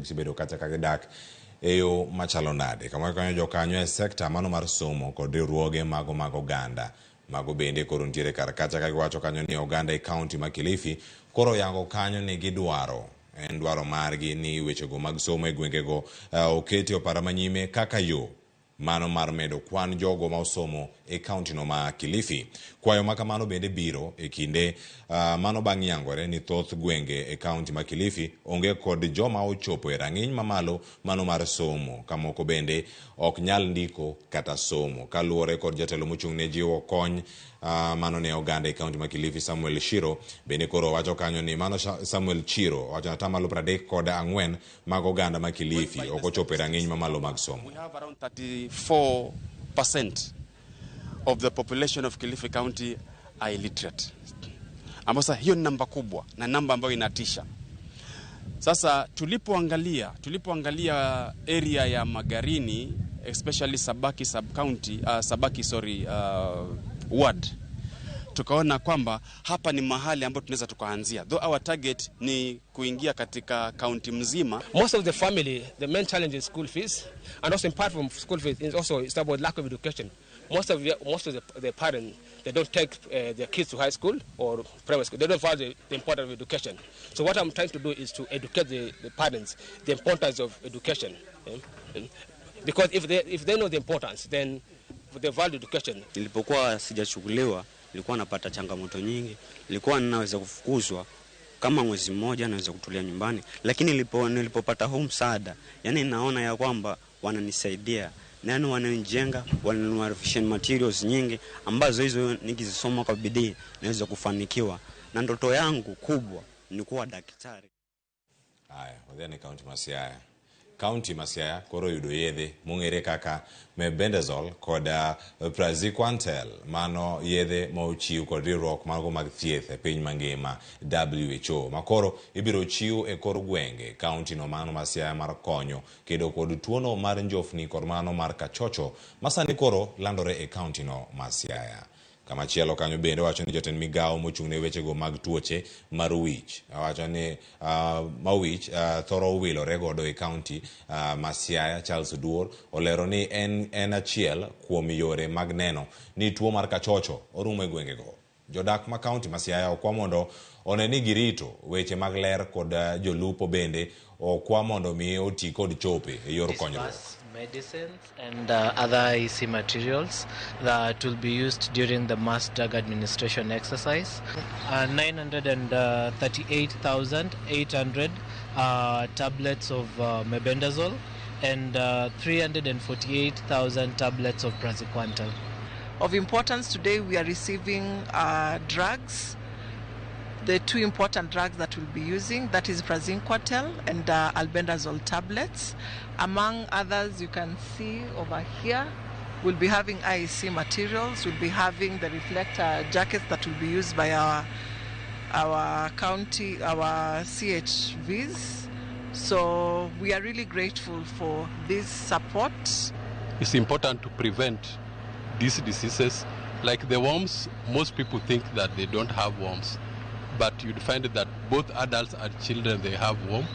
gisebedo kata kagidak eyo machalo nade. Kama kanyo jokanyo e sekta mano mar somo kod riwruoge mag oganda. Mago bende koro ntiere kar kacha kagiwacho kanyo ni oganda e kaunti ma Kilifi koro yango kanyo ni gidwaro en dwaro margi ni wechego mag somo e gwengego oketi opara manyime kaka yo mano mar medo kwan jogo ma osomo e kaunti no ma Kilifi. Kwayo makamano bende biro e kinde mano bang' yangore ni thoth gwenge e kaunti ma Kilifi onge kod joma ochopo e rang'iny mamalo mano mar somo, kamoko bende ok nyal ndiko kata somo. Kaluwore kod jatelo mochung' ne jiwo kony mano ne oganda e kaunti ma Kilifi, Samuel Chiro, bende koro wacho kanyo ni mano Samuel Chiro wacho ata malo 34 mag oganda ma Kilifi ok ochopo e rang'iny mamalo mag somo. We have around 34% of the population of Kilifi County are illiterate. Ambosa hiyo ni namba kubwa na namba ambayo inatisha. Sasa tulipoangalia area ya Magarini, especially Sabaki sub-county, ward, tukaona kwamba hapa ni mahali ambapo tunaweza tukaanzia. Though our target ni kuingia katika county mzima. Most of the family, the main challenge is school fees, and also apart from school fees, it's about lack of education. Most of the parents, they don't take their kids to high school or primary school. They don't value the importance of education. So what I'm trying to do is to educate the parents the importance of education. Because if they know the importance, then they value education. Nilipokuwa sijachukuliwa, nilikuwa napata changamoto nyingi. Nilikuwa ninaweza kufukuzwa kama mwezi mmoja, naweza kutulia nyumbani. Lakini nilipopata huu msaada, yani naona ya kwamba wananisaidia. Nani wananijenga, wananunua revision materials nyingi ambazo hizo nikizisoma kwa bidii naweza kufanikiwa. Na ndoto yangu kubwa ni kuwa daktari. Haya, wadhani kaunti Masiaya. Kaunti Masiaya koro yudo yedhe mong'ere kaka mebendazole kod praziquantel, mano yedhe ma ochiw kod riwruok mago mag thieth e piny mangima WHO, makoro ibiro chiw e kor gwenge kaunti no mano Masiaya mar konyo kedo kod tuono mar njofni kod mano mar kachocho masani koro landore e kaunti no Masiaya. Kama chielo kanyo bende wacho ni jotend Migago mochung' ne wechego mag tuoche mar wich. Wacho ni mawich thoro wilore godo e kaunti Masiaya. Charles Duor olero ni en achiel kuom yore mag neno ni tuo mar kachocho orumo e gwengego. Jodak ma kaunti Masiaya okwa mondo oneni girito weche mag ler kod jolupo bende okwa mondo mi oti kod chope e yor konyruok. Medicines and other IC materials that will be used during the mass drug administration exercise. 938,800 tablets of mebendazole and 348,000 tablets of praziquantel. Of importance today, we are receiving drugs. The two important drugs that we'll be using, that is praziquantel and albendazole tablets. Among others, you can see over here, we'll be having IEC materials, we'll be having the reflector jackets that will be used by our county, our CHVs. So we are really grateful for this support. It's important to prevent these diseases. Like the worms, most people think that they don't have worms, but you'd find that both adults and children, they have worm,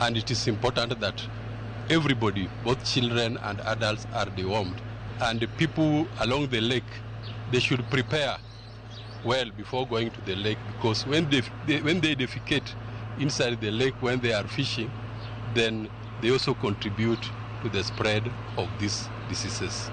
and it is important that everybody, both children and adults, are dewormed. And the people along the lake, they should prepare well before going to the lake, because when they defecate inside the lake when they are fishing, then they also contribute to the spread of these diseases.